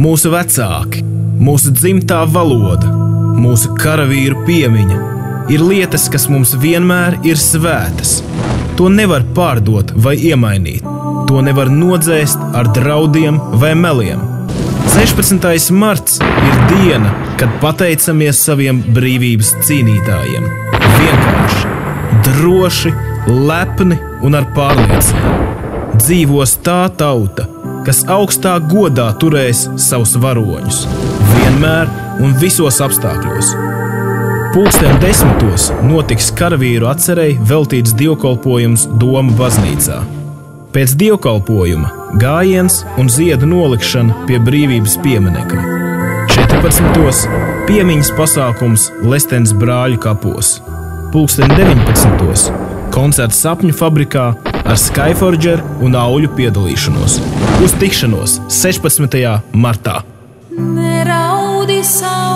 mūsu vecāki, mūsu dzimtā valoda, mūsu karavīru piemiņa ir lietas, kas mums vienmēr ir svētas. To nevar pārdot vai iemainīt. To nevar nodzēst ar draudiem vai meliem. 16. marts ir diena, kad pateicamies saviem brīvības cīnītājiem. Vienkārši, droši, lepni un ar pārliecību. Dzīvos tā tauta, kas augstā godā turēs savus varoņus. Vienmēr un visos apstākļos. 10:00 notiks karavīru atcerei veltīts dievkalpojums Doma baznīcā. Pēc dievkalpojuma gājiens un ziedu nolikšana pie brīvības pieminekļa. 14:00 piemiņas pasākums Lestens brāļu kapos. 19:00 koncerts Sapņu fabrikā ar Skyforger un Auļu piedalīšanos. Uz tikšanos 16. martā. Neraudi savu